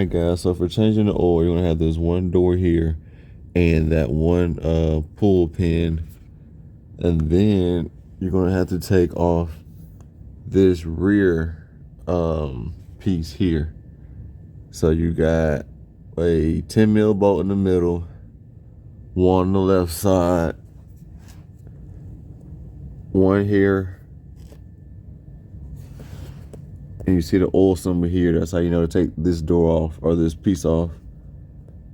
Alright guys, so for changing the oil, you're gonna have this one door here and that one pull pin, and then you're gonna have to take off this rear piece here. So you got a 10 mil bolt in the middle, one on the left side, one here, and you see the oil symbol here. That's how you know to take this door off or this piece off.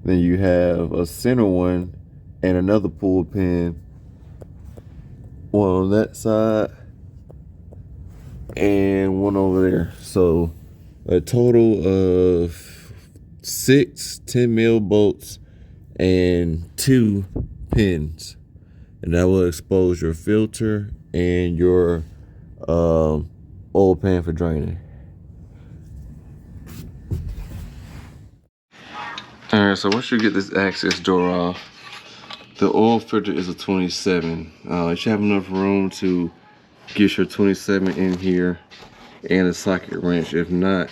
Then you have a center one and another pull pin, one on that side and one over there. So a total of 6 10 mil bolts and 2 pins, and that will expose your filter and your oil pan for draining. Alright, so once you get this access door off, the oil filter is a 27. You should have enough room to get your 27 in here and a socket wrench. If not,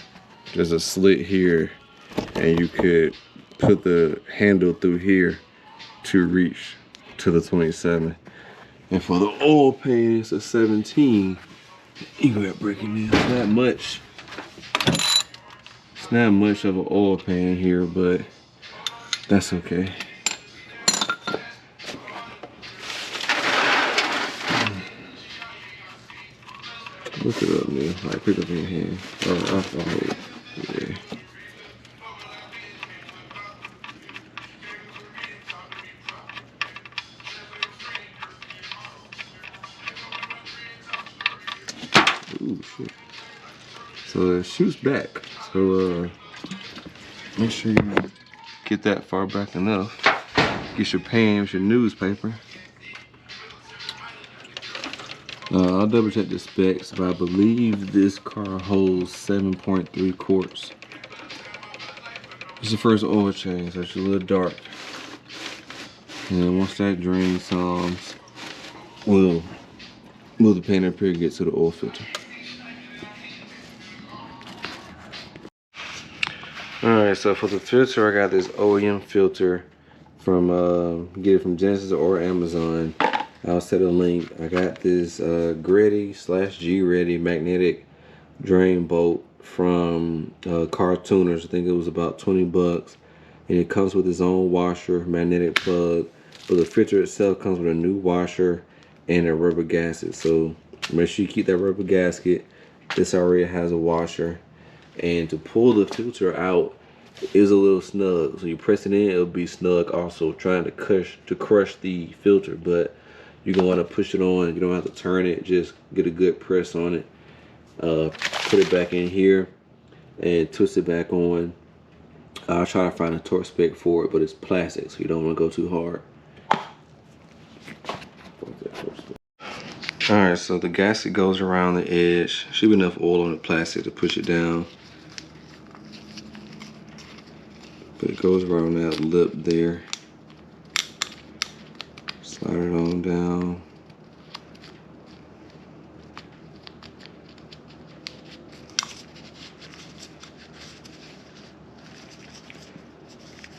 there's a slit here and you could put the handle through here to reach to the 27. And for the oil pan, it's a 17. You go ahead breaking this. Not much. It's not much of an oil pan here, but that's okay. Look it up, man. Like, pick up in your hand. I'll hold it. Yeah. Ooh, shit. So it shoots back. So make sure you get that far back enough. Get your pan with your newspaper. I'll double check the specs, but I believe this car holds 7.3 quarts. It's the first oil change, so it's a little dark. And then once that drain comes, we'll move the pan up here and get to the oil filter. Alright, so for the filter, I got this OEM filter from get it from Genesis or Amazon. I'll set a link. I got this GReddy / GReddy magnetic drain bolt from Car Tuners. I think it was about 20 bucks. And it comes with its own washer, magnetic plug. But the filter itself comes with a new washer and a rubber gasket. So make sure you keep that rubber gasket. This already has a washer. And to pull the filter out is a little snug. So you press it in, it'll be snug also, trying to crush the filter. But you're gonna want to push it on. You don't have to turn it, just get a good press on it. Put it back in here and twist it back on. I'll try to find a torque spec for it, but it's plastic, so you don't want to go too hard. Alright, so the gasket goes around the edge. Should be enough oil on the plastic to push it down. But it goes around that lip there. Slide it on down.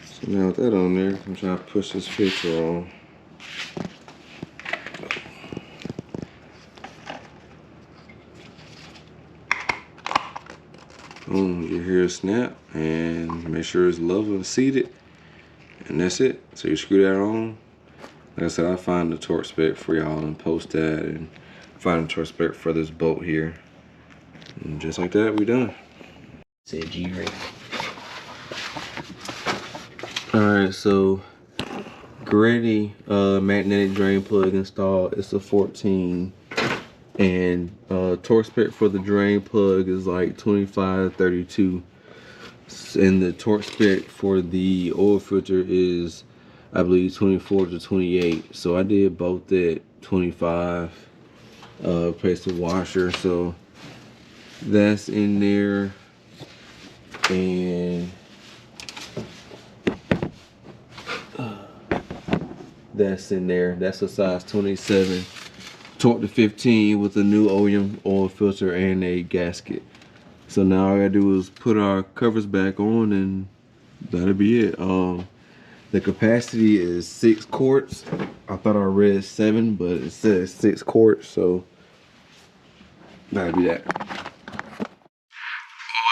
So now with that on there, I'm trying to push this filter on. Boom, you hear a snap, and make sure it's level and seated. And that's it. So you screw that on. Like I said, I'll find the torque spec for y'all and post that, and find the torque spec for this bolt here. And just like that, we done. Said GReddy. Alright, so GReddy magnetic drain plug installed. It's a 14. And torque spec for the drain plug is like 25-32. And the torque spec for the oil filter is, I believe, 24-28. So I did both at 25. Replaced the washer, so that's in there. And that's in there. That's a size 27. Torque to 15 with a new OEM oil filter and a gasket. So now all I gotta do is put our covers back on and that'll be it. The capacity is 6 quarts. I thought I read 7, but it says 6 quarts, so that'll be that. Oil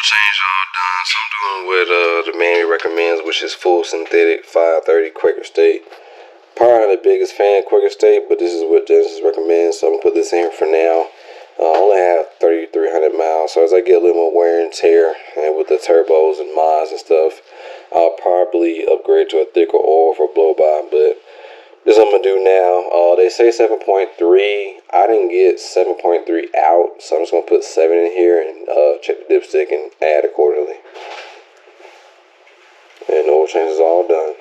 change all done, so I'm doing what the manual recommends, which is full synthetic 530 Quaker State. Probably not the biggest fan of Quaker State, but this is what Genesis recommends, so I'm gonna put this in for now. I only have 3,300 miles, so as I get a little more wear and tear, and with the turbos and mods and stuff, I'll probably upgrade to a thicker oil for blow by. But this is what I'm gonna do now. They say 7.3. I didn't get 7.3 out, so I'm just gonna put 7 in here and check the dipstick and add accordingly. And oil change is all done.